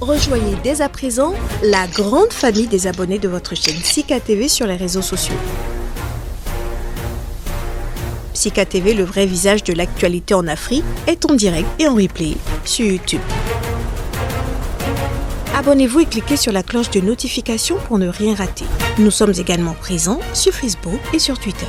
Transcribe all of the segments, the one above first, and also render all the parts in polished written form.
Rejoignez dès à présent la grande famille des abonnés de votre chaîne Sika TV sur les réseaux sociaux. Sika TV, le vrai visage de l'actualité en Afrique, est en direct et en replay sur YouTube. Abonnez-vous et cliquez sur la cloche de notification pour ne rien rater. Nous sommes également présents sur Facebook et sur Twitter.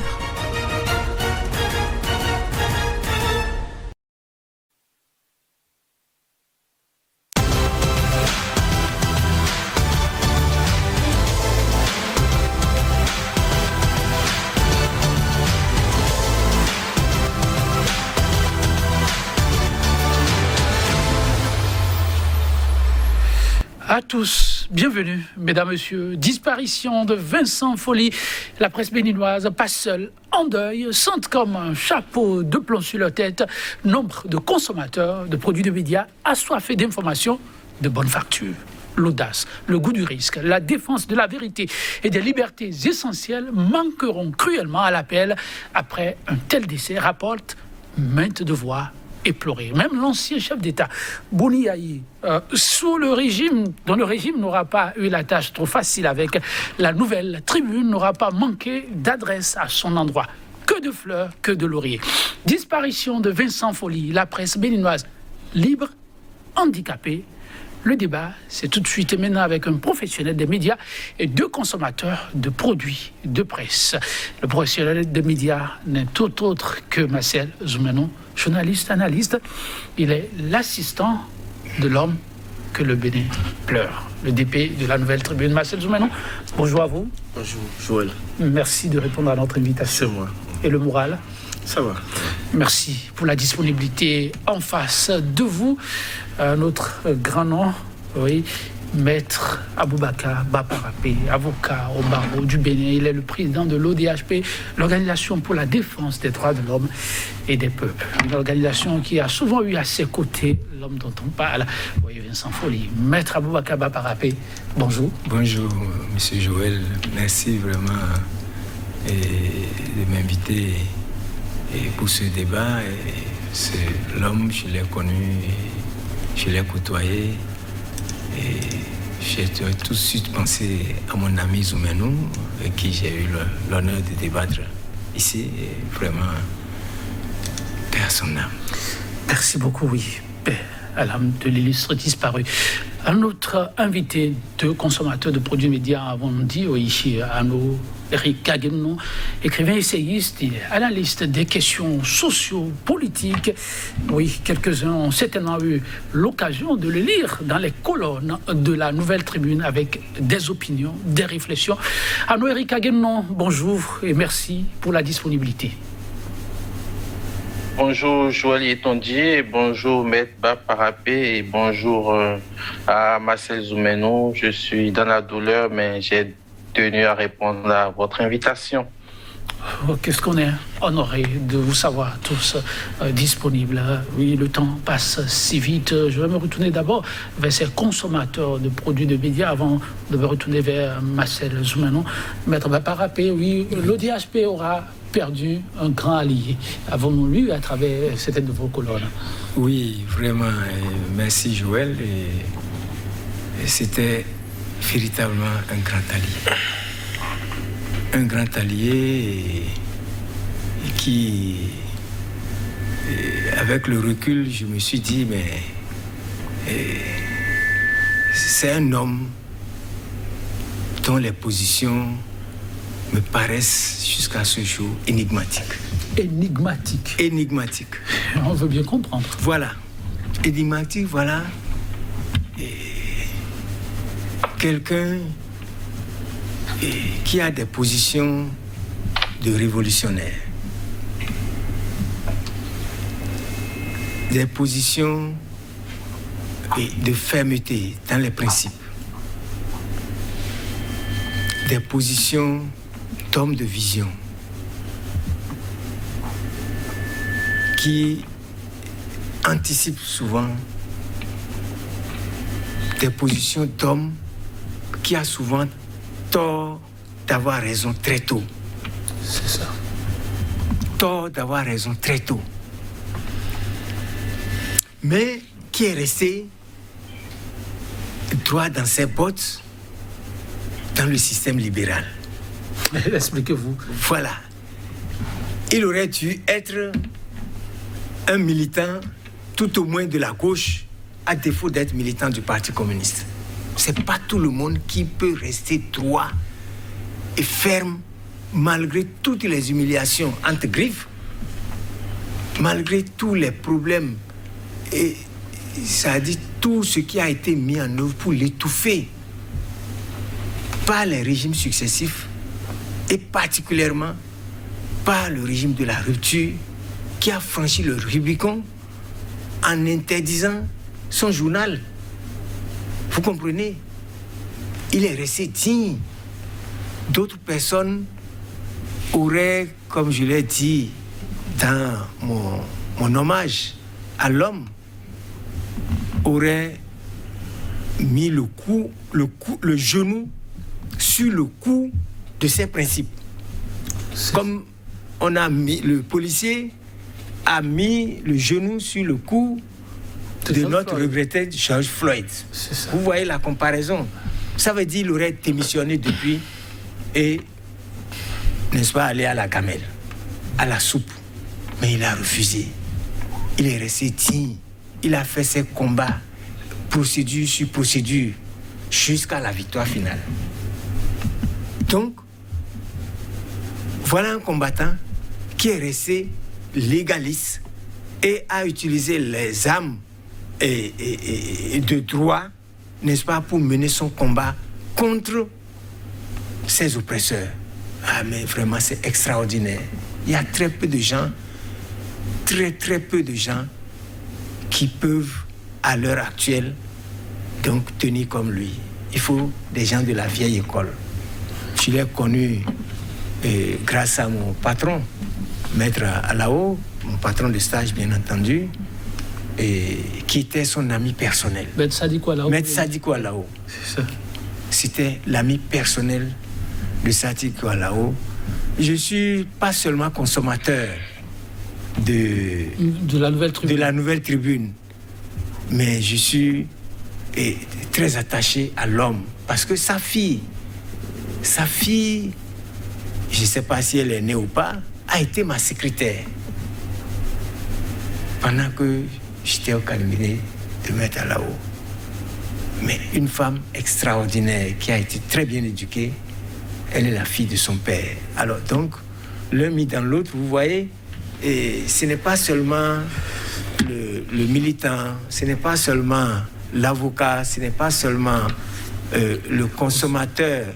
À tous, bienvenue, mesdames, messieurs. Disparition de Vincent Folly. La presse béninoise pas seule, en deuil, sente comme un chapeau de plomb sur la tête. Nombre de consommateurs de produits de médias assoiffés d'informations de bonne facture. L'audace, le goût du risque, la défense de la vérité et des libertés essentielles manqueront cruellement à l'appel après un tel décès, rapporte maintes de voix éploré. Même l'ancien chef d'État, Bouni Aïe, dont le régime n'aura pas eu la tâche trop facile avec la nouvelle tribune, n'aura pas manqué d'adresse à son endroit. Que de fleurs, que de lauriers. Disparition de Vincent Folly, la presse béninoise libre, handicapée. Le débat, c'est tout de suite et maintenant avec un professionnel des médias et deux consommateurs de produits de presse. Le professionnel des médias n'est tout autre que Marcel Zoumenon, journaliste, analyste. Il est l'assistant de l'homme que le Bénin pleure. Le DP de la Nouvelle Tribune, Marcel Zoumenon. Bonjour à vous. Bonjour, Joël. Merci de répondre à notre invitation. C'est moi. Et le moral? Ça va. Merci pour la disponibilité en face de vous. Notre grand nom, oui, Maître Aboubakar Baparapé, avocat au barreau du Bénin. Il est le président de l'ODHP, l'Organisation pour la défense des droits de l'homme et des peuples. Une organisation qui a souvent eu à ses côtés l'homme dont on parle, oui, Vincent Folly. Maître Aboubakar Baparapé, bonjour. Bonjour, monsieur Joël. Merci vraiment de m'inviter pour ce débat. C'est l'homme, je l'ai connu, je l'ai côtoyé. Et j'ai tout de suite pensé à mon ami Zoumenon, avec qui j'ai eu l'honneur de débattre ici. Et vraiment, paix à son âme. Merci beaucoup, oui. Paix à l'âme de l'illustre disparu. Un autre invité de consommateur de produits médias, avons dit, ici, Arnaud Eric Kagenon, écrivain essayiste, il est analyste des questions socio-politiques. Oui, quelques-uns ont certainement eu l'occasion de le lire dans les colonnes de la Nouvelle Tribune avec des opinions, des réflexions. Arnaud Eric Kagenon, bonjour et merci pour la disponibilité. Bonjour Joël Yetondier, bonjour Maître Baparapé et bonjour à Marcel Zoumenon. Je suis dans la douleur, mais j'ai tenu à répondre à votre invitation. Qu'est-ce qu'on est honoré de vous savoir tous disponibles. Oui, le temps passe si vite. Je vais me retourner d'abord vers ces consommateurs de produits de médias avant de me retourner vers Marcel Zoumenon. Maître Baparapé, oui, l'ODHP aura perdu un grand allié. Avons-nous lu à travers certaines de vos colonnes? Oui, vraiment. Merci Joël. Et c'était véritablement un grand allié. Un grand allié et qui, avec le recul, je me suis dit, mais c'est un homme dont les positions me paraissent jusqu'à ce jour énigmatiques. Énigmatique. Énigmatique. On veut bien comprendre. Voilà. Énigmatique, voilà. Et quelqu'un qui a des positions de révolutionnaire. Des positions de fermeté dans les principes. Des positions d'homme de vision. Qui anticipe souvent des positions d'homme qui a souvent tort d'avoir raison très tôt. C'est ça. Tort d'avoir raison très tôt. Mais qui est resté droit dans ses bottes dans le système libéral. Expliquez-vous. Voilà. Il aurait dû être un militant, tout au moins de la gauche, à défaut d'être militant du Parti communiste. C'est pas tout le monde qui peut rester droit et ferme malgré toutes les humiliations entre griffes, malgré tous les problèmes et ça a dit tout ce qui a été mis en œuvre pour l'étouffer par les régimes successifs et particulièrement par le régime de la rupture qui a franchi le Rubicon en interdisant son journal. Vous comprenez? Il est resté digne. D'autres personnes auraient, comme je l'ai dit dans mon hommage à l'homme, auraient mis le genou sur le cou de ses principes. Comme on a mis, le policier a mis le genou sur le cou de notre regretté George Floyd. Vous voyez la comparaison? Ça veut dire qu'il aurait démissionné depuis et, n'est-ce pas, aller à la gamelle, à la soupe. Mais il a refusé. Il est resté digne. Il a fait ses combats, procédure sur procédure, jusqu'à la victoire finale. Donc, voilà un combattant qui est resté légaliste et a utilisé les armes et de droit, n'est-ce pas, pour mener son combat contre ses oppresseurs. Ah, mais vraiment, c'est extraordinaire. Il y a très peu de gens, très peu de gens qui peuvent, à l'heure actuelle, donc tenir comme lui. Il faut des gens de la vieille école. Je l'ai connu grâce à mon patron, Maître Alao, mon patron de stage, bien entendu, et qui était son ami personnel. Maître Sadiko Alao. Maître Sadiko Alao. C'est ça. C'était l'ami personnel de Sadiko Alao. Je ne suis pas seulement consommateur de la Nouvelle Tribune, mais je suis très attaché à l'homme. Parce que sa fille, je ne sais pas si elle est née ou pas, a été ma secrétaire pendant que j'étais au cabinet de Maître Alao. Mais une femme extraordinaire qui a été très bien éduquée, elle est la fille de son père. Alors donc, l'un mis dans l'autre, vous voyez, et ce n'est pas seulement le militant, ce n'est pas seulement l'avocat, ce n'est pas seulement le consommateur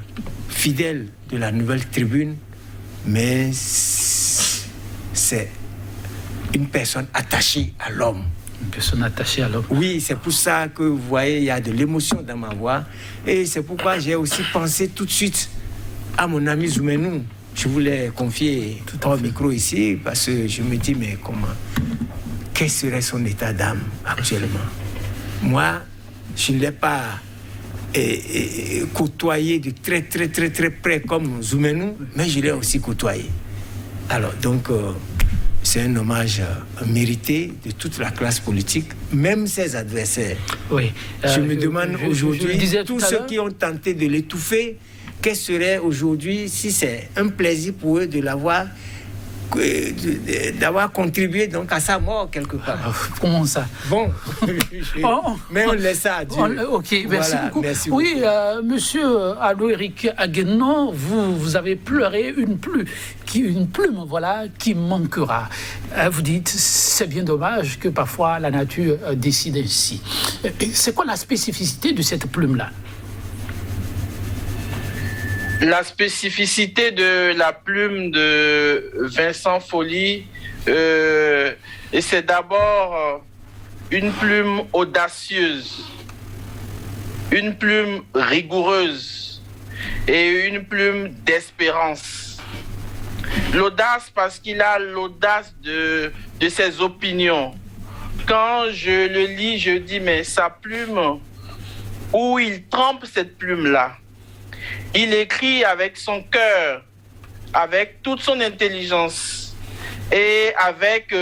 fidèle de la Nouvelle Tribune, mais c'est une personne attachée à l'homme. Une personne attachée à l'homme. Oui, c'est pour ça que vous voyez, il y a de l'émotion dans ma voix. Et c'est pourquoi j'ai aussi pensé tout de suite à mon ami Zoumenou. Je voulais confier au micro ici, parce que je me dis, mais comment? Quel serait son état d'âme actuellement? Moi, je ne l'ai pas côtoyé de très près comme Zoumenou, mais je l'ai aussi côtoyé. Alors, donc, c'est un hommage mérité de toute la classe politique, même ses adversaires. Oui. Je me demande aujourd'hui, tous ceux qui ont tenté de l'étouffer, quel serait aujourd'hui, si c'est un plaisir pour eux de l'avoir, d'avoir contribué donc à sa mort quelque part. Comment ça? Bon, mais on laisse ça à Dieu. Ok, merci beaucoup. Merci oui, beaucoup. Monsieur Aloéric Aguenon, vous avez pleuré une plume, voilà, qui manquera. Vous dites, c'est bien dommage que parfois la nature décide ainsi. C'est quoi la spécificité de cette plume-là? La spécificité de la plume de Vincent Folly, c'est d'abord une plume audacieuse, une plume rigoureuse et une plume d'espérance. L'audace parce qu'il a l'audace de ses opinions. Quand je le lis, je dis, mais sa plume, où il trempe cette plume-là? Il écrit avec son cœur, avec toute son intelligence et avec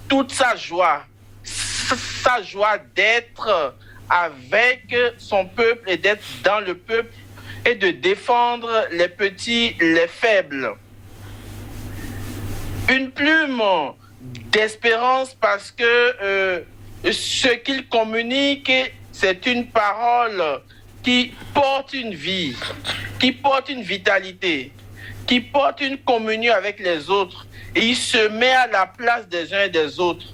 toute sa joie d'être avec son peuple et d'être dans le peuple et de défendre les petits, les faibles. Une plume d'espérance parce que ce qu'il communique, c'est une parole qui porte une vie, qui porte une vitalité, qui porte une communion avec les autres. Et il se met à la place des uns et des autres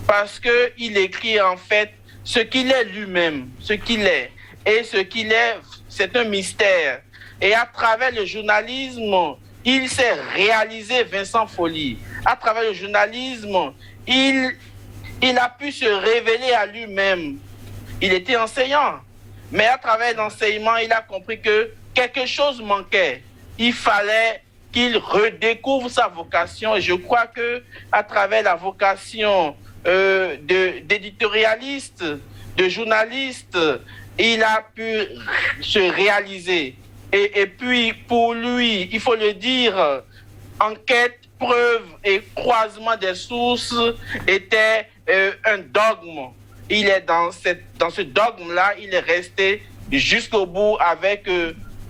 parce qu'il écrit en fait ce qu'il est lui-même, ce qu'il est. Et ce qu'il est, c'est un mystère. Et à travers le journalisme, il s'est réalisé, Vincent Folly. À travers le journalisme, il a pu se révéler à lui-même. Il était enseignant, mais à travers l'enseignement, il a compris que quelque chose manquait. Il fallait qu'il redécouvre sa vocation. Et je crois que à travers la vocation d'éditorialiste, de journaliste, il a pu se réaliser. Et puis, pour lui, il faut le dire, enquête, preuve et croisement des sources était un dogme. Il est dans ce dogme-là, il est resté jusqu'au bout avec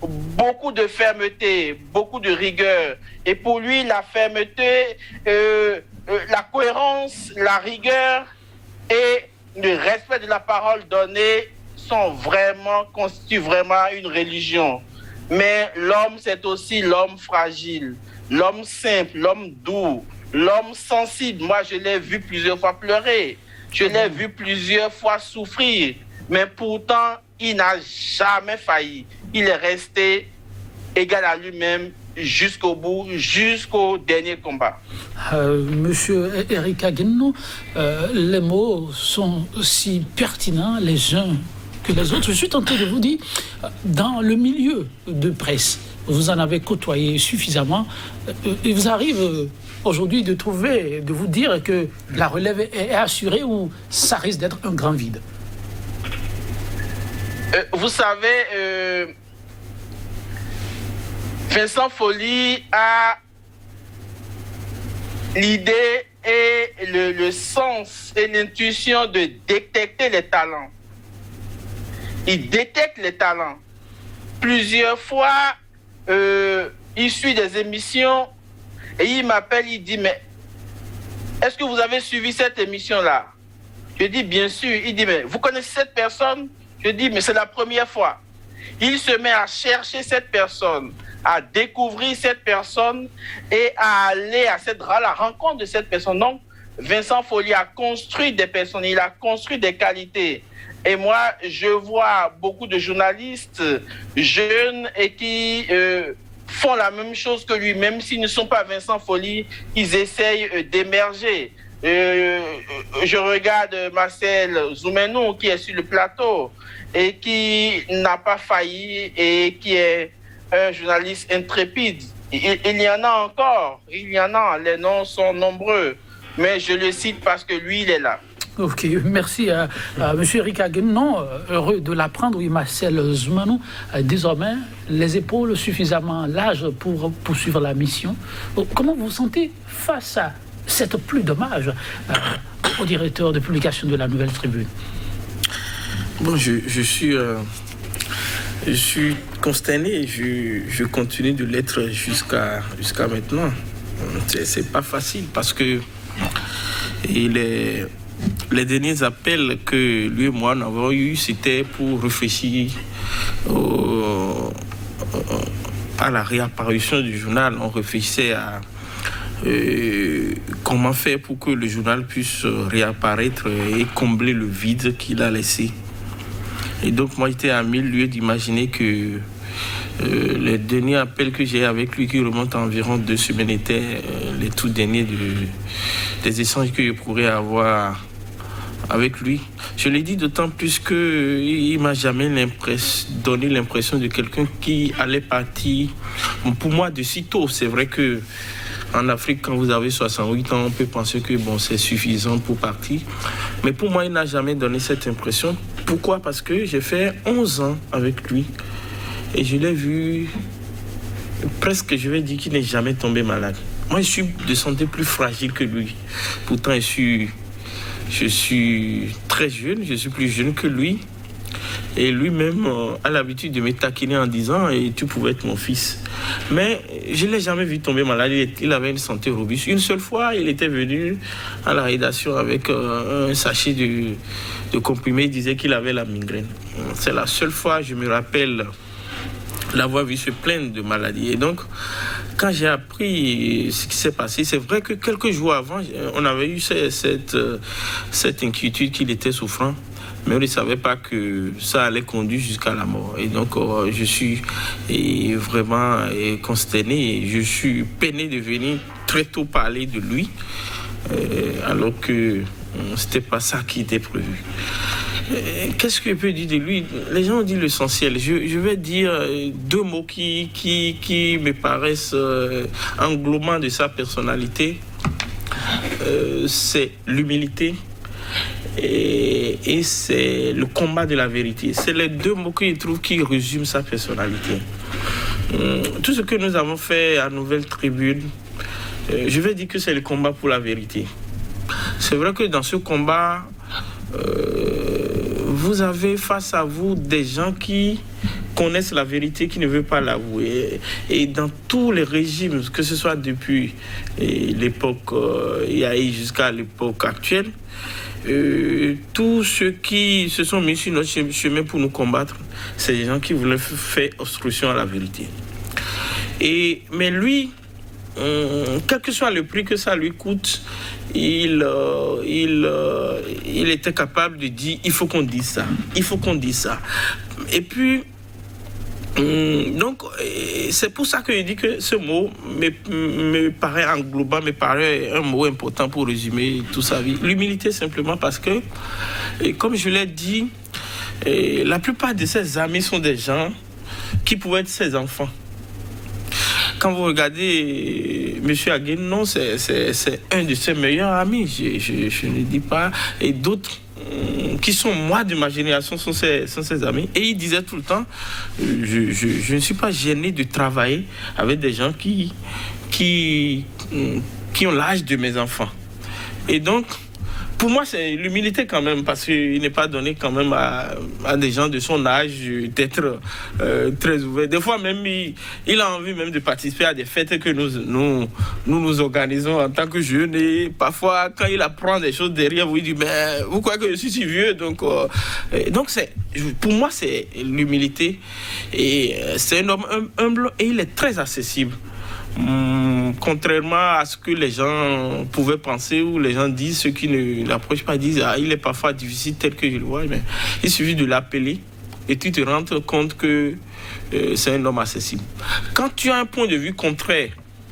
beaucoup de fermeté, beaucoup de rigueur. Et pour lui, la fermeté, la cohérence, la rigueur et le respect de la parole donnée constituent vraiment une religion. Mais l'homme, c'est aussi l'homme fragile, l'homme simple, l'homme doux, l'homme sensible. Moi, je l'ai vu plusieurs fois pleurer, je l'ai vu plusieurs fois souffrir, mais pourtant, il n'a jamais failli. Il est resté égal à lui-même jusqu'au bout, jusqu'au dernier combat. Monsieur Eric Aguenno, les mots sont si pertinents les uns que les autres. Je suis tenté de vous dire, dans le milieu de presse, vous en avez côtoyé suffisamment. Il vous arrive aujourd'hui de vous dire que la relève est assurée ou ça risque d'être un grand vide? Vous savez, Vincent Folly a l'idée et le sens et l'intuition de détecter les talents. Il détecte les talents. Plusieurs fois, il suit des émissions et il m'appelle, il dit, mais est-ce que vous avez suivi cette émission-là? Je dis, bien sûr. Il dit, mais vous connaissez cette personne? Je dis, mais c'est la première fois. Il se met à chercher cette personne, à découvrir cette personne et à aller à la rencontre de cette personne. Donc, Vincent Folly a construit des personnes, il a construit des qualités. Et moi, je vois beaucoup de journalistes jeunes et qui font la même chose que lui, même s'ils ne sont pas Vincent Folly, ils essayent d'émerger. Je regarde Marcel Zoumenou qui est sur le plateau et qui n'a pas failli et qui est un journaliste intrépide. Il y en a encore, il y en a, les noms sont nombreux, mais je le cite parce que lui, il est là. Ok, merci à M. Eric Aguenno, heureux de l'apprendre. Oui, Marcel Zoumenou, désormais, les épaules suffisamment larges pour poursuivre la mission. Comment vous vous sentez face à cette pluie d'hommage au directeur de publication de la Nouvelle Tribune? Bon, je suis consterné, je continue de l'être jusqu'à maintenant. C'est pas facile parce que les derniers appels que lui et moi avons eus, c'était pour réfléchir à la réapparition du journal. On réfléchissait à comment faire pour que le journal puisse réapparaître et combler le vide qu'il a laissé. Et donc moi j'étais à 1000 lieues d'imaginer que les derniers appels que j'ai avec lui, qui remontent à environ 2 semaines, étaient les tout derniers des échanges que je pourrais avoir avec lui. Je l'ai dit d'autant plus qu'il ne m'a jamais donné l'impression de quelqu'un qui allait partir. Bon, pour moi, de sitôt, c'est vrai que en Afrique, quand vous avez 68 ans, on peut penser que bon, c'est suffisant pour partir. Mais pour moi, il n'a jamais donné cette impression. Pourquoi? Parce que j'ai fait 11 ans avec lui. Et je l'ai vu presque, je vais dire qu'il n'est jamais tombé malade. Moi, je suis de santé plus fragile que lui. Pourtant, je suis très jeune, je suis plus jeune que lui. Et lui-même a l'habitude de me taquiner en disant « tu pouvais être mon fils ». Mais je ne l'ai jamais vu tomber malade. Il avait une santé robuste. Une seule fois, il était venu à la rédaction avec un sachet de comprimés. Il disait qu'il avait la migraine. C'est la seule fois, je me rappelle, l'avoir vu se plaindre de maladie. Et donc, quand j'ai appris ce qui s'est passé, c'est vrai que quelques jours avant, on avait eu cette inquiétude qu'il était souffrant. Mais on ne savait pas que ça allait conduire jusqu'à la mort. Et donc, je suis vraiment consterné. Je suis peiné de venir très tôt parler de lui, alors que ce n'était pas ça qui était prévu. Qu'est-ce que je peux dire de lui? Les gens ont dit l'essentiel. Je vais dire deux mots qui me paraissent englobants de sa personnalité. C'est l'humilité. Et c'est le combat de la vérité. C'est les deux mots que je trouve qui résument sa personnalité. Tout ce que nous avons fait à Nouvelle Tribune, je vais dire que c'est le combat pour la vérité. C'est vrai que dans ce combat, vous avez face à vous des gens qui connaissent la vérité, qui ne veulent pas l'avouer. Et dans tous les régimes, que ce soit depuis l'époque Yahi jusqu'à l'époque actuelle, tous ceux qui se sont mis sur notre chemin pour nous combattre, c'est des gens qui voulaient faire obstruction à la vérité. Mais lui, quel que soit le prix que ça lui coûte, il était capable de dire il faut qu'on dise ça, il faut qu'on dise ça. Et puis, donc, c'est pour ça que je dis que ce mot me paraît englobant, me paraît un mot important pour résumer toute sa vie. L'humilité, simplement parce que, comme je l'ai dit, la plupart de ses amis sont des gens qui pouvaient être ses enfants. Quand vous regardez M. Aguin, non, c'est un de ses meilleurs amis, je ne dis pas. Et d'autres qui sont, moi, de ma génération, sont ses amis. Et il disait tout le temps, je ne suis pas gêné de travailler avec des gens qui ont l'âge de mes enfants. Et donc, pour moi, c'est l'humilité quand même, parce qu'il n'est pas donné quand même à des gens de son âge d'être très ouverts. Des fois même, il a envie même de participer à des fêtes que nous organisons en tant que jeunes. Et parfois, quand il apprend des choses derrière, vous dites, mais vous croyez que je suis si vieux? Donc pour moi, c'est l'humilité. Et c'est un homme humble et il est très accessible. Contrairement à ce que les gens pouvaient penser ou les gens disent, ceux qui ne l'approchent pas disent il est parfois difficile tel que je le vois, mais il suffit de l'appeler et tu te rends compte que c'est un homme accessible. Quand tu as un point de vue contraire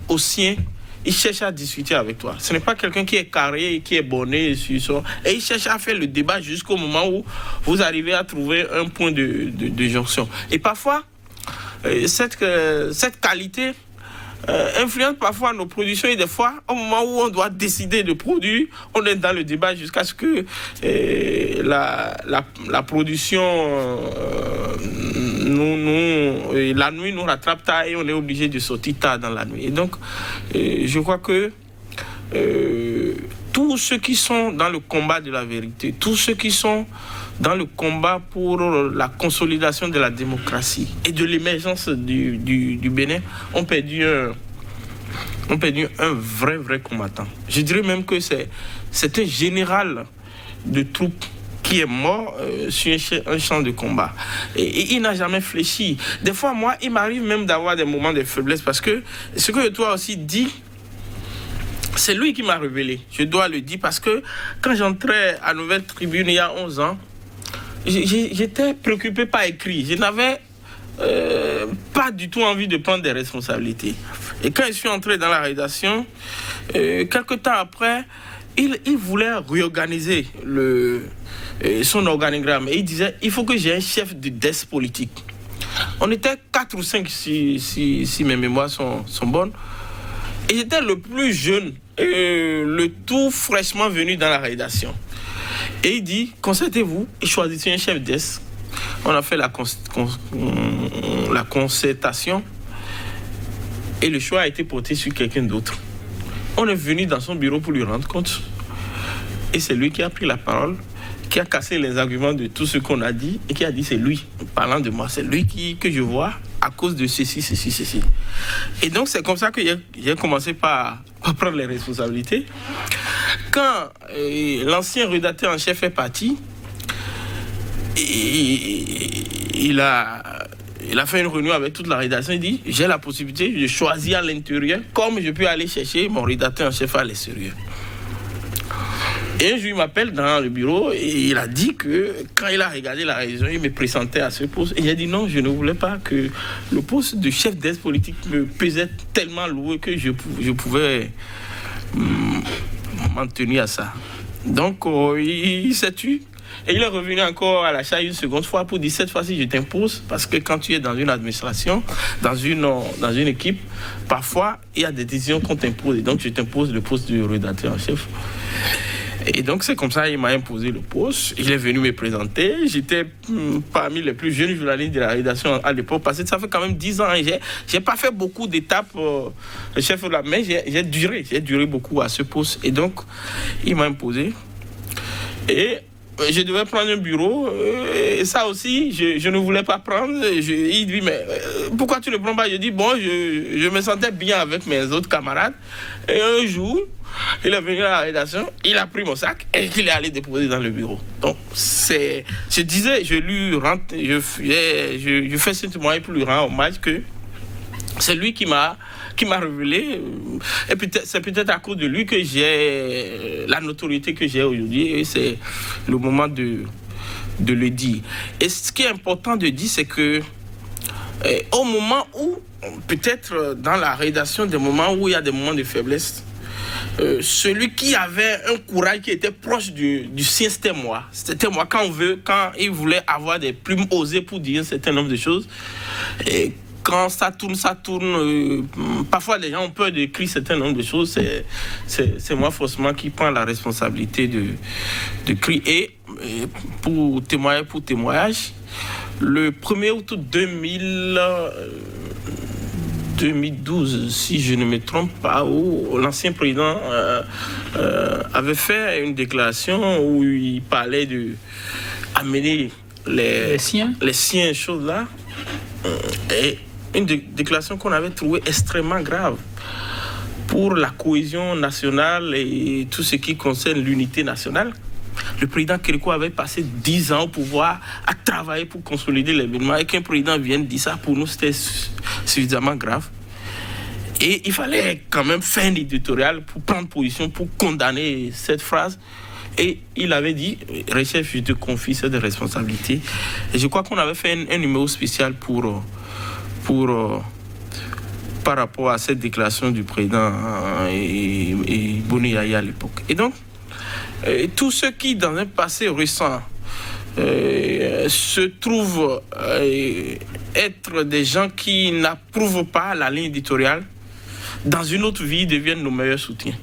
au sien, il cherche à discuter avec toi. Ce n'est pas quelqu'un qui est carré, qui est borné sur ça. Et il cherche à faire le débat jusqu'au moment où vous arrivez à trouver un point de jonction. Et parfois, cette qualité influence parfois nos productions, et des fois, au moment où on doit décider de produire, on est dans le débat jusqu'à ce que la production, la nuit nous rattrape tard et on est obligé de sortir tard dans la nuit. Et donc, je crois que tous ceux qui sont dans le combat de la vérité, tous ceux qui sont dans le combat pour la consolidation de la démocratie et de l'émergence du Bénin, ont perdu un vrai combattant. Je dirais même que c'est un général de troupes qui est mort sur un champ de combat. Et il n'a jamais fléchi. Des fois, moi, il m'arrive même d'avoir des moments de faiblesse parce que ce que toi aussi dis, c'est lui qui m'a révélé. Je dois le dire parce que quand j'entrais à Nouvelle Tribune il y a 11 ans, j'étais préoccupé par écrit. Je n'avais pas du tout envie de prendre des responsabilités. Et quand je suis entré dans la rédaction, quelque temps après, il voulait réorganiser son organigramme. Et il disait, il faut que j'ai un chef de desk politique. On était 4 ou 5 si mes mémoires sont bonnes. Et j'étais le plus jeune, le tout fraîchement venu dans la rédaction. Et il dit, concertez-vous et choisissez un chef desk. On a fait la concertation et le choix a été porté sur quelqu'un d'autre. On est venu dans son bureau pour lui rendre compte. Et c'est lui qui a pris la parole, qui a cassé les arguments de tout ce qu'on a dit et qui a dit c'est lui, parlant de moi, c'est lui que je vois à cause de ceci. Et donc c'est comme ça que j'ai commencé par prendre les responsabilités. Quand l'ancien rédacteur en chef est parti, il a fait une réunion avec toute la rédaction. Il dit j'ai la possibilité de choisir à l'intérieur comme je peux aller chercher mon rédacteur en chef à l'extérieur. Et un jour, il m'appelle dans le bureau et il a dit que quand il a regardé la révision, il me présentait à ce poste. Et j'ai dit non, je ne voulais pas que le poste de chef d'aide politique me pesait tellement lourd que je pouvais m'en tenir à ça. Donc, il s'est tué. Et il est revenu encore à la charge une seconde fois pour dire cette fois-ci, je t'impose. Parce que quand tu es dans une administration, dans une équipe, parfois, il y a des décisions qu'on t'impose. Et donc, je t'impose le poste de rédacteur en chef. Et donc, c'est comme ça qu'il m'a imposé le poste. Il est venu me présenter. J'étais parmi les plus jeunes journalistes de la rédaction à l'époque, parce que ça fait quand même 10 ans. J'ai pas fait beaucoup d'étapes chef de la mais j'ai duré beaucoup à ce poste. Et donc, il m'a imposé. Et je devais prendre un bureau. Et ça aussi, je ne voulais pas prendre. Il dit, mais pourquoi tu ne prends pas? Je dis, bon, je me sentais bien avec mes autres camarades. Et un jour, il est venu à la rédaction, il a pris mon sac et il est allé déposer dans le bureau. Donc, je disais, je fais ce témoignage pour lui rendre hommage que c'est lui qui m'a révélé. Et c'est peut-être à cause de lui que j'ai la notoriété que j'ai aujourd'hui. Et c'est le moment de le dire. Et ce qui est important de dire, c'est que au moment où, peut-être dans la rédaction, des moments où il y a des moments de faiblesse, celui qui avait un courage qui était proche du sien, c'était moi. C'était moi. Quand il voulait avoir des plumes osées pour dire un certain nombre de choses, et quand ça tourne, parfois les gens ont peur d'écrire un certain nombre de choses, c'est moi forcément qui prends la responsabilité de crier. Et pour témoignage, le 1er août 2012, si je ne me trompe pas, où l'ancien président avait fait une déclaration où il parlait d'amener les siens, choses là. Et une déclaration qu'on avait trouvée extrêmement grave pour la cohésion nationale et tout ce qui concerne l'unité nationale. Le président Kérékou avait passé 10 ans au pouvoir à travailler pour consolider l'événement, et qu'un président vienne dire ça, pour nous, c'était suffisamment grave. Et il fallait quand même faire un éditorial pour prendre position, pour condamner cette phrase. Et il avait dit, Rechef, je te confie cette responsabilité. Et je crois qu'on avait fait un numéro spécial par rapport à cette déclaration du président et Boni Yaya à l'époque. Et donc, tous ceux qui, dans un passé récent, se trouvent être des gens qui n'approuvent pas la ligne éditoriale, dans une autre vie, deviennent nos meilleurs soutiens.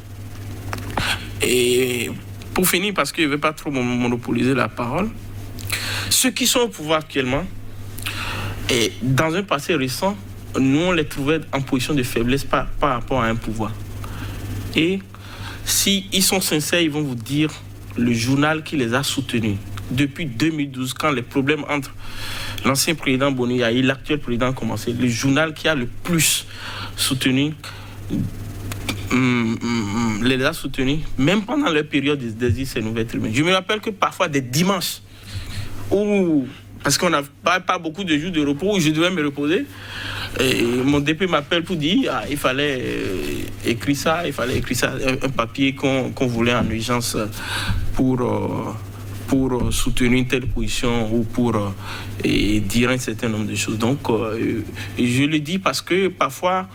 Et pour finir, parce que je ne vais pas trop monopoliser la parole, ceux qui sont au pouvoir actuellement, et dans un passé récent, nous on les trouvait en position de faiblesse par rapport à un pouvoir. Et s'ils sont sincères, ils vont vous dire le journal qui les a soutenus depuis 2012, quand les problèmes entre l'ancien président Boni Yaya et l'actuel président ont commencé, le journal qui a le plus soutenu les a soutenus, même pendant leur période d'exil, ces nouvelles tribunes. Je me rappelle que parfois des dimanches, parce qu'on n'a pas beaucoup de jours de repos, où je devais me reposer, et mon DP m'appelle pour dire il fallait écrire ça, un papier qu'on voulait en urgence pour soutenir une telle position ou pour dire un certain nombre de choses. Donc, je le dis parce que parfois,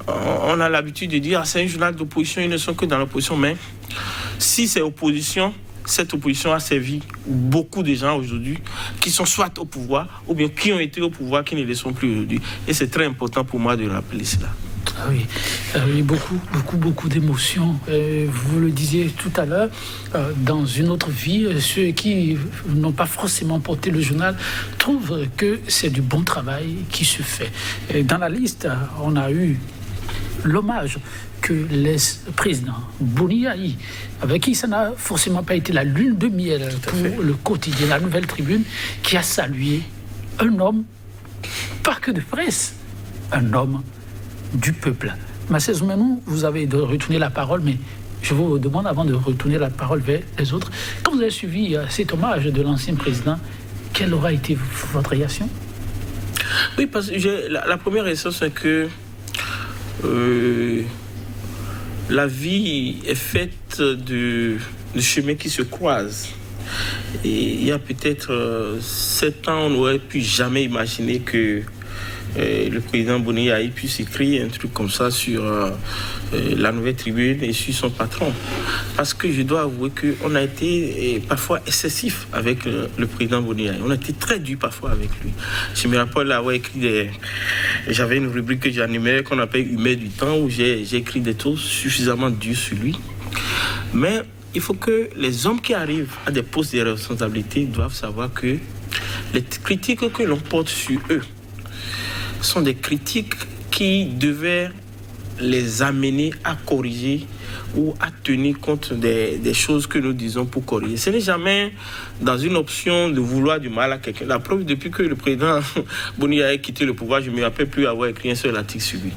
on a l'habitude de dire c'est un journal d'opposition, ils ne sont que dans l'opposition, mais si c'est opposition, cette opposition a servi beaucoup de gens aujourd'hui qui sont soit au pouvoir ou bien qui ont été au pouvoir, qui ne le sont plus aujourd'hui. Et c'est très important pour moi de rappeler cela. Ah oui, beaucoup d'émotions. Vous le disiez tout à l'heure, dans une autre vie, ceux qui n'ont pas forcément porté le journal trouvent que c'est du bon travail qui se fait. Et dans la liste, on a eu l'hommage que laisse le président Boni Yayi, avec qui ça n'a forcément pas été la lune de miel pour le quotidien, la Nouvelle Tribune, qui a salué un homme, pas que de presse, un homme du peuple. Marcel Zoumenou, vous avez de retourner la parole, mais je vous demande, avant de retourner la parole vers les autres, quand vous avez suivi cet hommage de l'ancien président, quelle aura été votre réaction? Oui, parce que la première réaction, c'est que la vie est faite de chemins qui se croisent. Et il y a peut-être 7 ans, on n'aurait pu jamais imaginer que le président Boni Yayi puisse écrire un truc comme ça sur la Nouvelle Tribune et sur son patron. Parce que je dois avouer qu'on a été parfois excessif avec le président Boni Yayi. On a été très dur parfois avec lui. Je me rappelle avoir écrit j'avais une rubrique que j'animais qu'on appelle Humeur du temps, où j'ai écrit des choses suffisamment dures sur lui. Mais il faut que les hommes qui arrivent à des postes de responsabilité doivent savoir que les critiques que l'on porte sur eux sont des critiques qui devaient les amener à corriger ou à tenir compte des choses que nous disons pour corriger. Ce n'est jamais dans une option de vouloir du mal à quelqu'un. La preuve, depuis que le président Boni Yayi a quitté le pouvoir, je ne me rappelle plus avoir écrit un seul article sur lui.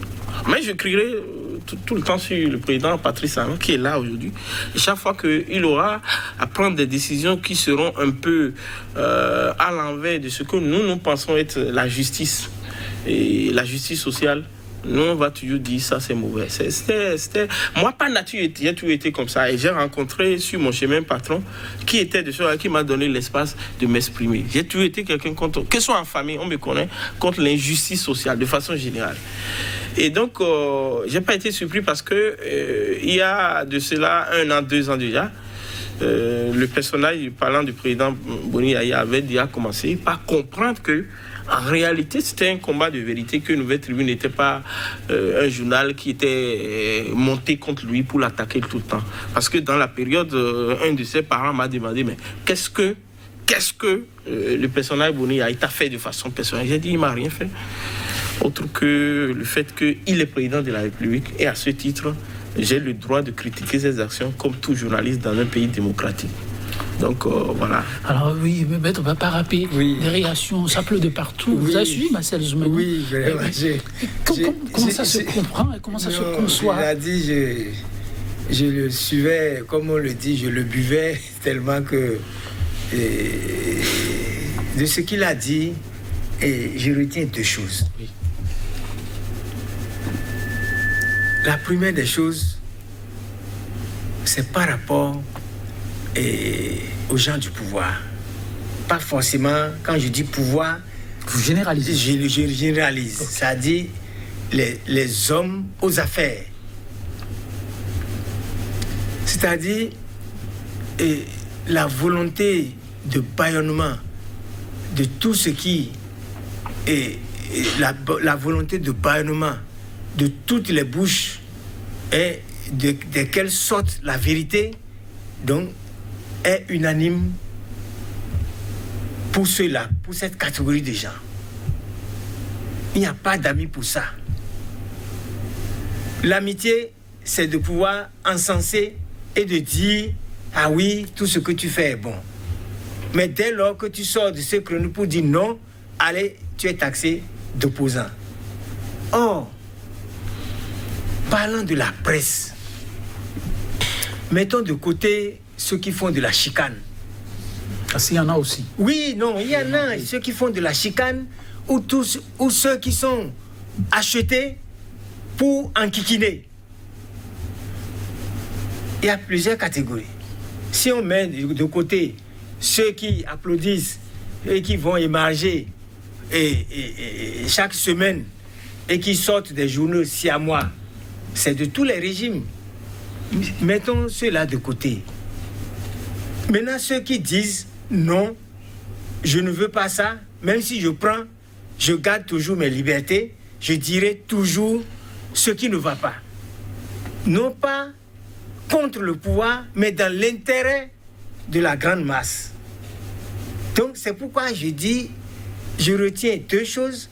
Mais j'écrirai tout le temps sur le président Patrice Talon, qui est là aujourd'hui. Et chaque fois qu'il aura à prendre des décisions qui seront un peu à l'envers de ce que nous pensons être la justice, et la justice sociale, nous on va toujours dire ça c'est mauvais. Moi par nature j'ai toujours été comme ça, et j'ai rencontré sur mon chemin un patron qui était de ceux qui m'a donné l'espace de m'exprimer. J'ai toujours été quelqu'un contre, que ce soit en famille, on me connaît, contre l'injustice sociale de façon générale. Et donc j'ai pas été surpris parce que il y a de cela 1 an, 2 ans déjà, le personnage parlant du président Boni Yayi avait déjà commencé par comprendre que en réalité, c'était un combat de vérité, que Nouvelle Tribune n'était pas un journal qui était monté contre lui pour l'attaquer tout le temps. Parce que dans la période, un de ses parents m'a demandé, mais qu'est-ce que le personnage Boni Yayi t'a fait de façon personnelle? J'ai dit, il m'a rien fait. Autre que le fait qu'il est président de la République, et à ce titre, j'ai le droit de critiquer ses actions comme tout journaliste dans un pays démocratique. Donc voilà. Alors oui, Maître Parapé, oui. Les réactions, ça pleut de partout. Oui. Vous avez suivi Marcel Zoumenou? Oui, comment ça se comprend et comment ça se conçoit? Il a dit, je le suivais, comme on le dit, je le buvais tellement que de ce qu'il a dit, et je retiens 2 choses. Oui. La première des choses, c'est par rapport aux gens du pouvoir. Pas forcément, quand je dis pouvoir, vous généralisez. Je généralise. Okay. C'est-à-dire les hommes aux affaires. C'est-à-dire la volonté de bâillonnement de tout ce qui est la volonté de bâillonnement de toutes les bouches et de quelle sorte la vérité donc est unanime pour ceux-là, pour cette catégorie de gens. Il n'y a pas d'amis pour ça. L'amitié, c'est de pouvoir encenser et de dire « Ah oui, tout ce que tu fais est bon ». Mais dès lors que tu sors de ce créneau pour dire non, allez, tu es taxé d'opposant. Or, parlant de la presse, mettons de côté ceux qui font de la chicane. Parce qu'il y en a aussi. Oui, non, il y en a ceux qui font de la chicane ou ceux qui sont achetés pour enquiquiner. Il y a plusieurs catégories. Si on met de côté ceux qui applaudissent et qui vont émarger et chaque semaine et qui sortent des journaux siamois, c'est de tous les régimes. Mettons ceux-là de côté. Maintenant, ceux qui disent non, je ne veux pas ça, même si je garde toujours mes libertés, je dirai toujours ce qui ne va pas. Non pas contre le pouvoir, mais dans l'intérêt de la grande masse. Donc, c'est pourquoi je dis, je retiens 2 choses.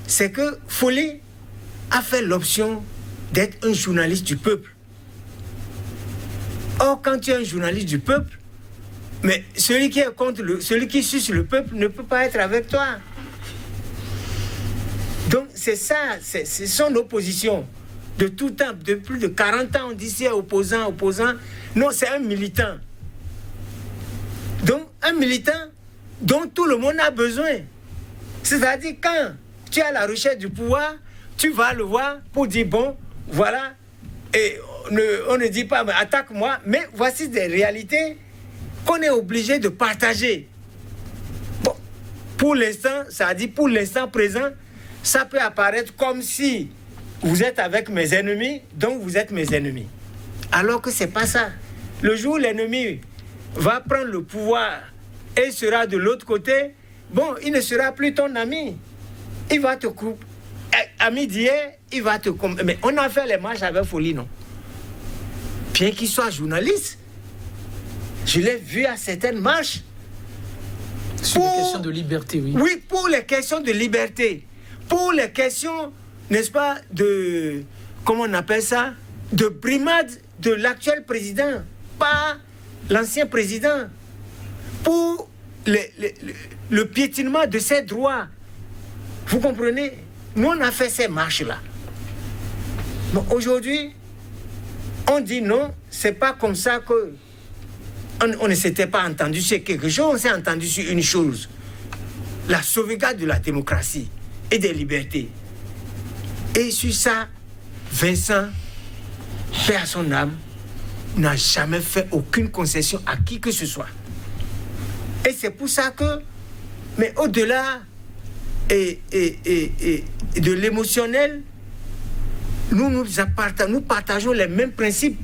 C'est que Follet a fait l'option d'être un journaliste du peuple. Or, quand tu es un journaliste du peuple, mais celui qui est contre celui qui suce le peuple ne peut pas être avec toi. Donc c'est ça, c'est son opposition. De tout temps, de plus de 40 ans, on dit c'est opposant. Non, c'est un militant. Donc un militant dont tout le monde a besoin. C'est-à-dire quand tu es à la recherche du pouvoir, tu vas le voir pour dire bon, voilà, et on ne dit pas mais attaque-moi, mais voici des réalités qu'on est obligé de partager. Bon, pour l'instant, ça a dit pour l'instant présent, ça peut apparaître comme si vous êtes avec mes ennemis, donc vous êtes mes ennemis. Alors que c'est pas ça. Le jour où l'ennemi va prendre le pouvoir et sera de l'autre côté, bon, il ne sera plus ton ami. Il va te couper. Ami d'hier, il va te... Mais on a fait les marches avec Folie, non? Bien qu'il soit journaliste, je l'ai vu à certaines marches. Sur les questions de liberté, oui. Oui, pour les questions de liberté. Pour les questions, n'est-ce pas, de... Comment on appelle ça? De brimade de l'actuel président, pas l'ancien président. Pour le piétinement de ses droits. Vous comprenez? Nous, on a fait ces marches-là. Bon, aujourd'hui, on dit non, c'est pas comme ça que... On ne s'était pas entendu sur quelque chose, on s'est entendu sur une chose. La sauvegarde de la démocratie et des libertés. Et sur ça, Vincent, paix à son âme, n'a jamais fait aucune concession à qui que ce soit. Et c'est pour ça que, mais au-delà de l'émotionnel, nous partageons les mêmes principes.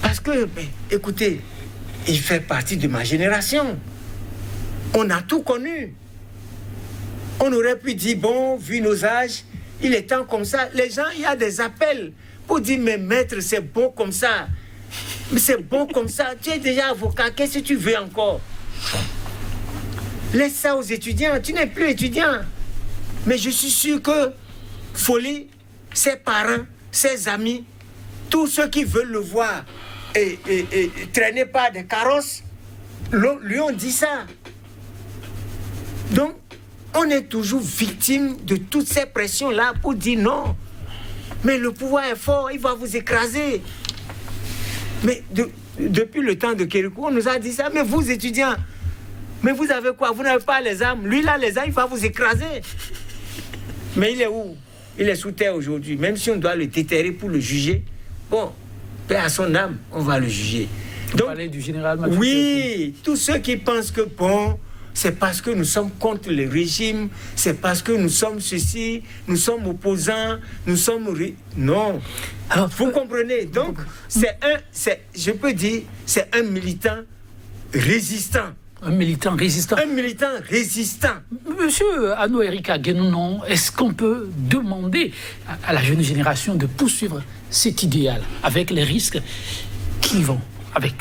Parce que, écoutez, il fait partie de ma génération. On a tout connu. On aurait pu dire, bon, vu nos âges, il est temps comme ça. Les gens, il y a des appels pour dire, mais maître, c'est bon comme ça. Mais c'est bon comme ça. Tu es déjà avocat, qu'est-ce que tu veux encore? Laisse ça aux étudiants. Tu n'es plus étudiant. Mais je suis sûr que Folie, ses parents, ses amis, tous ceux qui veulent le voir et traîner par des carrosses, lui ont dit ça. Donc, on est toujours victime de toutes ces pressions-là pour dire non. Mais le pouvoir est fort, il va vous écraser. Mais depuis le temps de Kérékou, on nous a dit ça. Mais vous, étudiants, mais vous avez quoi? Vous n'avez pas les armes. Lui, là, les armes, il va vous écraser. Mais il est où? Il est sous terre aujourd'hui. Même si on doit le déterrer pour le juger, bon, paix à son âme, on va le juger. Donc, parler du général Mathieu. Oui, tous ceux qui pensent que, bon, c'est parce que nous sommes contre le régime, c'est parce que nous sommes ceci, nous sommes opposants, nous sommes... Non. Alors, vous comprenez? Donc, je peux dire, c'est un militant résistant. Un militant résistant. Un militant résistant. Monsieur Anno Erika Guénonon, est-ce qu'on peut demander à la jeune génération de poursuivre cet idéal avec les risques qui vont avec?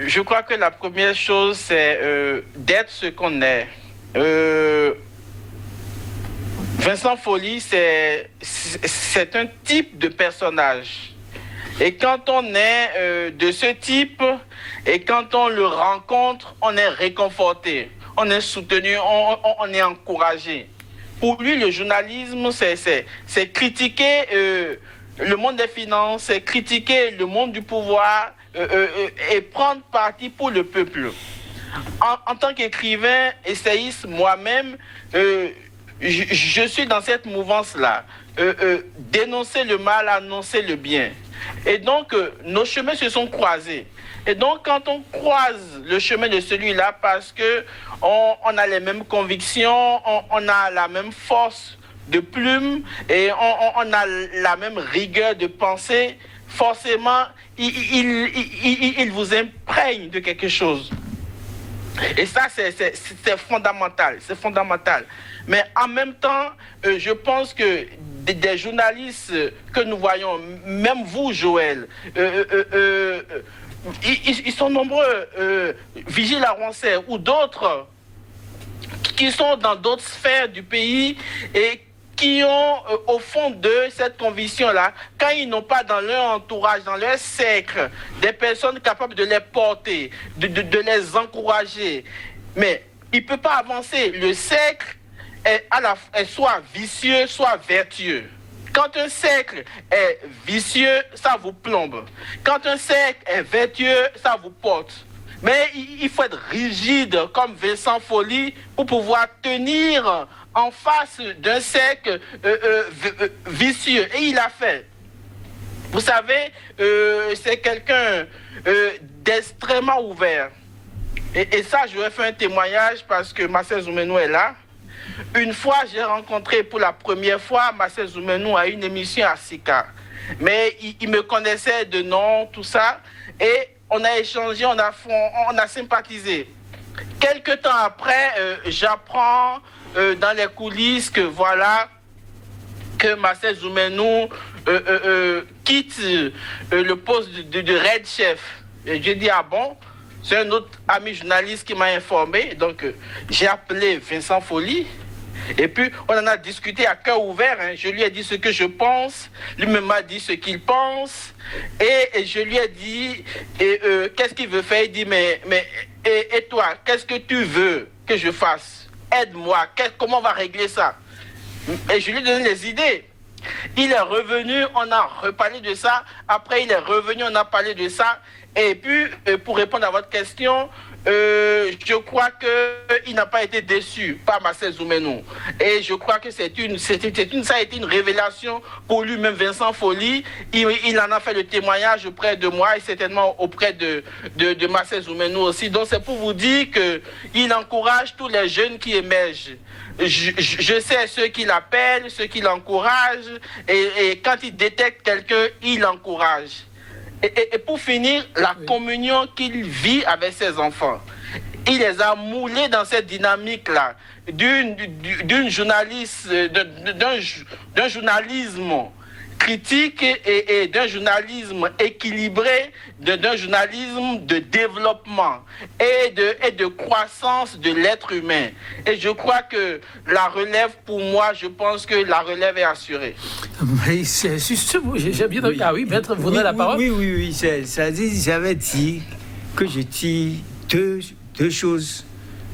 Je crois que la première chose, c'est d'être ce qu'on est. Vincent Folie, c'est un type de personnage. Et quand on est de ce type, et quand on le rencontre, on est réconforté, on est soutenu, on est encouragé. Pour lui, le journalisme, c'est critiquer le monde des finances, c'est critiquer le monde du pouvoir et prendre parti pour le peuple. En tant qu'écrivain, essayiste, moi-même, je suis dans cette mouvance-là. Dénoncer le mal, annoncer le bien. Et donc, nos chemins se sont croisés. Et donc, quand on croise le chemin de celui-là, parce que on a les mêmes convictions, on a la même force de plume et on a la même rigueur de pensée, forcément, il vous imprègne de quelque chose. Et ça, c'est fondamental, c'est fondamental. Mais en même temps, je pense que des journalistes que nous voyons, même vous, Joël, ils sont nombreux, Vigile Aroncet ou d'autres, qui sont dans d'autres sphères du pays et qui ont au fond d'eux cette conviction-là, quand ils n'ont pas dans leur entourage, dans leur cercle, des personnes capables de les porter, de les encourager, mais il ne peut pas avancer. Le cercle est soit vicieux, soit vertueux. Quand un cercle est vicieux, ça vous plombe. Quand un cercle est vertueux, ça vous porte. Mais il faut être rigide comme Vincent Folly pour pouvoir tenir en face d'un cercle vicieux. Et il a fait. Vous savez, c'est quelqu'un d'extrêmement ouvert. Et ça, je vais faire un témoignage parce que Marcel Zoumenou est là. Une fois, j'ai rencontré pour la première fois Marcel Zoumenou à une émission à Sika. Mais il me connaissait de nom, tout ça. Et on a échangé, on a sympathisé. Quelque temps après, j'apprends dans les coulisses que voilà, que Marcel Zoumenou quitte le poste de Red Chef. Et j'ai dit, ah bon? C'est un autre ami journaliste qui m'a informé. Donc, j'ai appelé Vincent Folly. Et puis, on en a discuté à cœur ouvert. Hein. Je lui ai dit ce que je pense. Lui-même m'a dit ce qu'il pense. Et je lui ai dit, qu'est-ce qu'il veut faire? Il dit, mais et toi, qu'est-ce que tu veux que je fasse? Aide-moi. Comment on va régler ça? Et je lui ai donné les idées. Il est revenu, on a reparlé de ça. Après, il est revenu, on a parlé de ça. Et puis, pour répondre à votre question, je crois qu'il n'a pas été déçu par Marcel Zoumenou. Et je crois que ça a été une révélation pour lui-même, Vincent Folly. Il en a fait le témoignage auprès de moi et certainement auprès de Marcel Zoumenou aussi. Donc, c'est pour vous dire qu'il encourage tous les jeunes qui émergent. Je sais ceux qui l'appellent, ceux qui l'encouragent. Et quand il détecte quelqu'un, il l'encourage. Et pour finir, la communion qu'il vit avec ses enfants, il les a moulés dans cette dynamique-là, d'un journalisme critique et d'un journalisme équilibré, d'un journalisme de développement et de croissance de l'être humain. Et je crois que la relève, pour moi, je pense que la relève est assurée. Mais c'est juste, j'ai bien dit, ah oui, maître, vous donnez la parole. Oui, ça dit, j'avais dit que je tire deux choses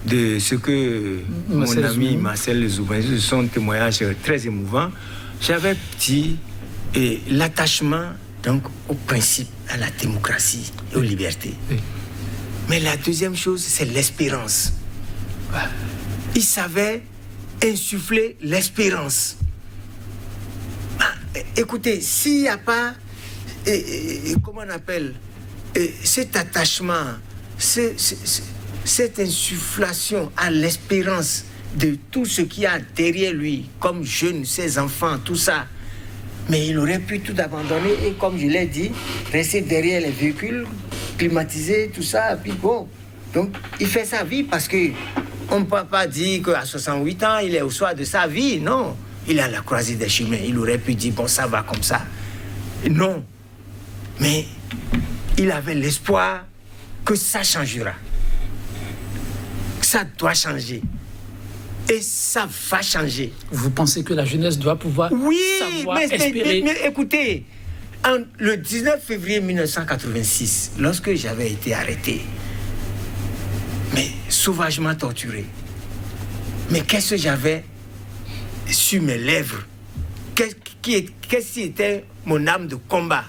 de ce que mon ami Marcel Zoumenou, son témoignage très émouvant. J'avais dit l'attachement donc au principe, à la démocratie et aux libertés. Oui. Mais la deuxième chose, c'est l'espérance. Il savait insuffler l'espérance. Écoutez, s'il n'y a pas, comment on appelle, cet attachement, cette insufflation à l'espérance de tout ce qu'il y a derrière lui, comme jeune, ses enfants, tout ça, mais il aurait pu tout abandonner et, comme je l'ai dit, rester derrière les véhicules climatisés, tout ça, puis bon. Donc, il fait sa vie parce qu'on ne peut pas dire qu'à 68 ans, il est au soir de sa vie, non. Il est à la croisée des chemins. Il aurait pu dire, bon, ça va comme ça. Non. Mais il avait l'espoir que ça changera. Ça doit changer. Et ça va changer. Vous pensez que la jeunesse doit pouvoir savoir espérer? Mais écoutez, le 19 février 1986, lorsque j'avais été arrêté, mais sauvagement torturé, mais qu'est-ce que j'avais sur mes lèvres? Qu'est-ce qui était mon âme de combat?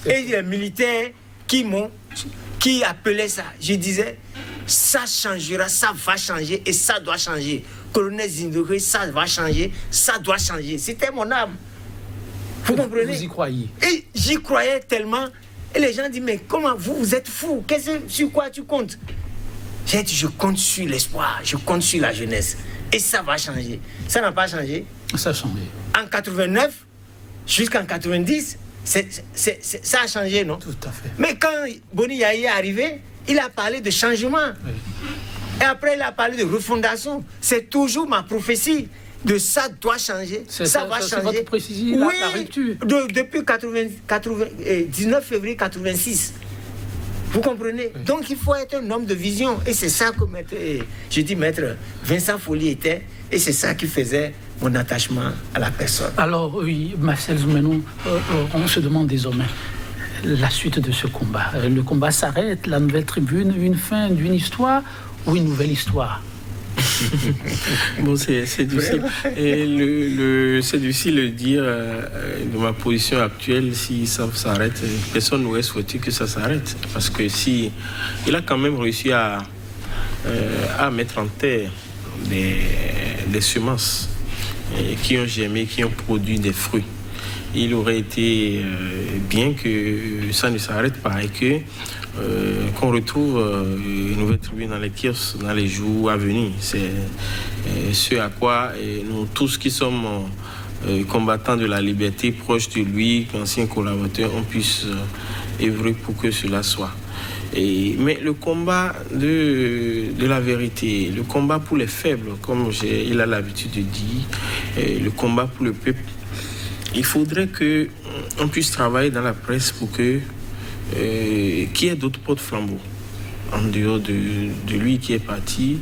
Et les militaires qui appelaient ça, je disais, ça changera, ça va changer et ça doit changer. Colonel Zindoré, ça va changer, ça doit changer. C'était mon âme. Vous comprenez? Vous y croyez? Et j'y croyais tellement. Et les gens disent, mais comment vous êtes fou? Sur quoi tu comptes? J'ai dit, je compte sur l'espoir, je compte sur la jeunesse. Et ça va changer. Ça n'a pas changé. Ça a changé. En 89, jusqu'en 90, ça a changé, non? Tout à fait. Mais quand Boni Yahi est arrivé, il a parlé de changement. Oui. Et après, il a parlé de refondation. C'est toujours ma prophétie. De ça doit changer. Ça va changer. C'est votre précision, oui, la rupture. Depuis 19 février 86. Vous comprenez? Oui. Donc, il faut être un homme de vision. Et c'est ça que maître Vincent Folly était. Et c'est ça qui faisait mon attachement à la personne. Alors oui, Marcel Zoumenou, on se demande désormais la suite de ce combat. Le combat s'arrête, la nouvelle tribune, une fin d'une histoire ou une nouvelle histoire? Bon, c'est difficile. Et c'est difficile de dire de ma position actuelle si ça s'arrête. Personne n'aurait souhaité que ça s'arrête. Parce que si il a quand même réussi à mettre en terre des semences qui ont germé, qui ont produit des fruits. Il aurait été bien que ça ne s'arrête pas et que qu'on retrouve une nouvelle tribune dans les kiosques dans les jours à venir. C'est ce à quoi nous tous qui sommes combattants de la liberté, proches de lui, anciens collaborateurs, on puisse œuvrer pour que cela soit. Mais le combat de la vérité, le combat pour les faibles, comme il a l'habitude de dire, le combat pour le peuple, il faudrait qu'on puisse travailler dans la presse pour qu'il y ait d'autres porte-flambeaux en dehors de lui qui est parti,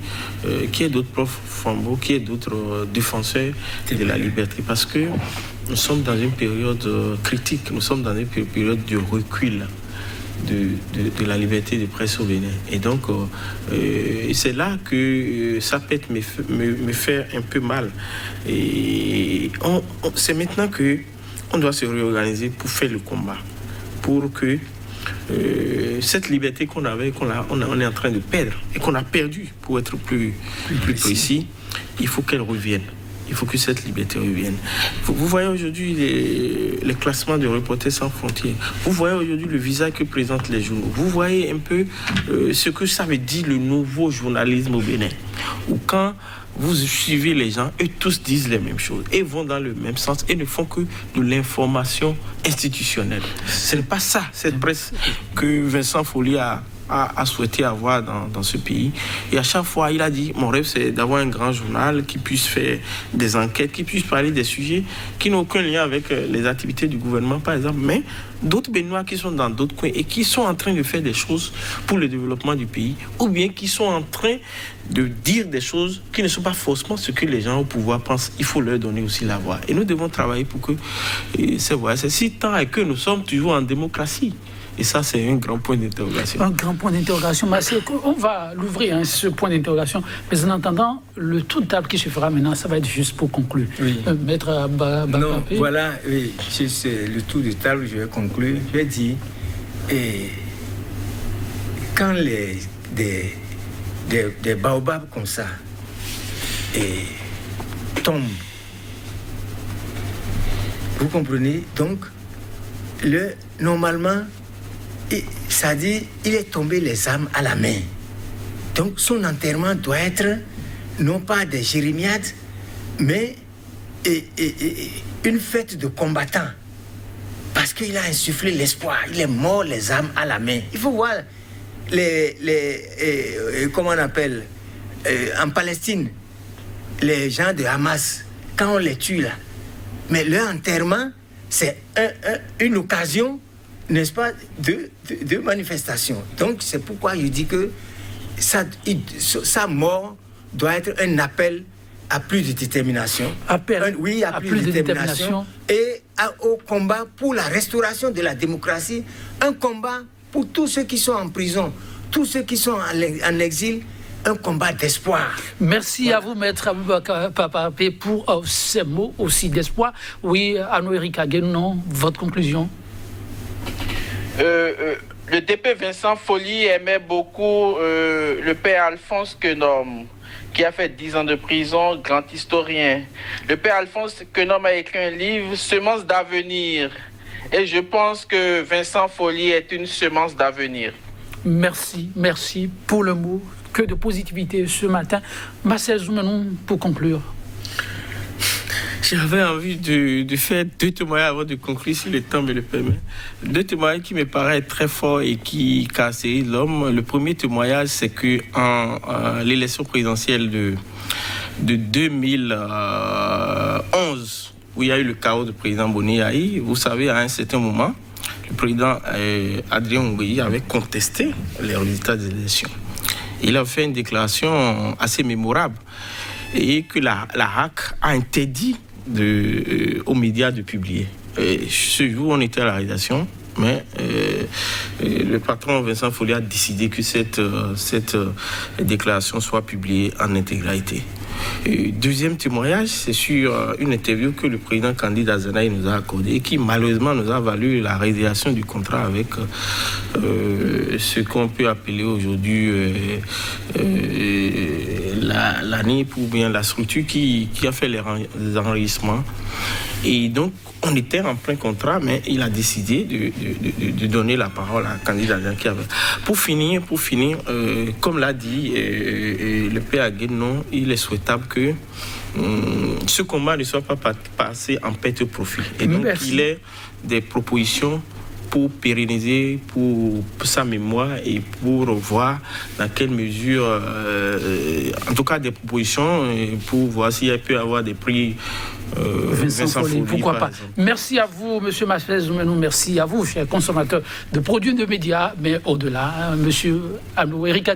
qu'il y ait d'autres porte-flambeaux, qu'il y ait d'autres défenseurs de la liberté. Parce que nous sommes dans une période critique, nous sommes dans une période de recul de la liberté de presse au Bénin. Et donc, c'est là que ça peut me faire un peu mal. Et c'est maintenant qu'on doit se réorganiser pour faire le combat. Pour que cette liberté qu'on avait, on est en train de perdre, et qu'on a perdu, pour être plus précis, il faut qu'elle revienne. Il faut que cette liberté revienne. Vous voyez aujourd'hui les classements de Reporters sans frontières. Vous voyez aujourd'hui le visage que présentent les journaux. Vous voyez un peu ce que ça veut dire le nouveau journalisme au Bénin. Où quand vous suivez les gens, eux tous disent les mêmes choses et vont dans le même sens et ne font que de l'information institutionnelle. Ce n'est pas ça, cette presse que Vincent Folli a souhaité avoir dans ce pays. Et à chaque fois, il a dit, mon rêve, c'est d'avoir un grand journal qui puisse faire des enquêtes, qui puisse parler des sujets qui n'ont aucun lien avec les activités du gouvernement, par exemple, mais d'autres Béninois qui sont dans d'autres coins et qui sont en train de faire des choses pour le développement du pays, ou bien qui sont en train de dire des choses qui ne sont pas forcément ce que les gens au pouvoir pensent. Il faut leur donner aussi la voix. Et nous devons travailler pour que c'est si tant et que nous sommes toujours en démocratie. Et ça, c'est un grand point d'interrogation. Un grand point d'interrogation. On va l'ouvrir, ce point d'interrogation. Mais en attendant, le tour de table qui se fera maintenant, ça va être juste pour conclure. Oui. Maître Non, voilà, oui, c'est le tour de table, je vais conclure. Je vais dire, quand des baobabs comme ça tombent, vous comprenez? Donc, normalement, ça dit, il est tombé les armes à la main. Donc son enterrement doit être non pas des jérémiades, mais une fête de combattants. Parce qu'il a insufflé l'espoir. Il est mort les armes à la main. Il faut voir comment on appelle, en Palestine, les gens de Hamas, quand on les tue là. Mais leur enterrement, c'est une occasion, n'est-ce pas, de manifestation. Donc c'est pourquoi je dis que sa mort doit être un appel à plus de détermination. Appel à plus de détermination. Et au combat pour la restauration de la démocratie. Un combat pour tous ceux qui sont en prison, tous ceux qui sont en exil. Un combat d'espoir. Merci voilà. À vous, Maître Aboubakar Paparapé, pour ces mots aussi d'espoir. Oui, Anouerika Guénon, votre conclusion? Le DP Vincent Folli aimait beaucoup le père Alphonse Quenom, qui a fait 10 ans de prison, grand historien. Le père Alphonse Quenom a écrit un livre, Semence d'avenir. Et je pense que Vincent Folli est une semence d'avenir. Merci pour le mot. Que de positivité ce matin. Marcel Zoumenou, pour conclure. J'avais envie de faire 2 témoignages avant de conclure, si le temps me le permet. 2 témoignages qui me paraissent très forts et qui caractérisent l'homme. Le premier témoignage, c'est que en l'élection présidentielle de 2011, où il y a eu le chaos du président Boni Yahi, vous savez, à un certain moment, le président Adrien Ngouilly avait contesté les résultats des élections. Il a fait une déclaration assez mémorable. et que la RAC a interdit aux médias de publier. Et ce jour, on était à la rédaction, mais le patron Vincent Folli a décidé que cette déclaration soit publiée en intégralité. Deuxième témoignage, c'est sur une interview que le président Candide Azanaï nous a accordée et qui malheureusement nous a valu la résiliation du contrat avec ce qu'on peut appeler aujourd'hui l'ANIP ou bien la structure qui a fait les enregistrements. Et donc, on était en plein contrat, mais il a décidé de donner la parole à Candide Azanaï. Pour finir, comme l'a dit le père Aguenon, il est souhaitable que ce combat ne soit pas passé en perte profit. Et donc, il est des propositions pour pérenniser, pour sa mémoire et pour voir dans quelle mesure, en tout cas des propositions, pour voir s'il peut y avoir des prix. Vincent Folli, pourquoi pas. Merci à vous, monsieur Marcel Zoumenou, merci à vous, chers consommateurs de produits de médias, mais au-delà, monsieur Amlou, Eric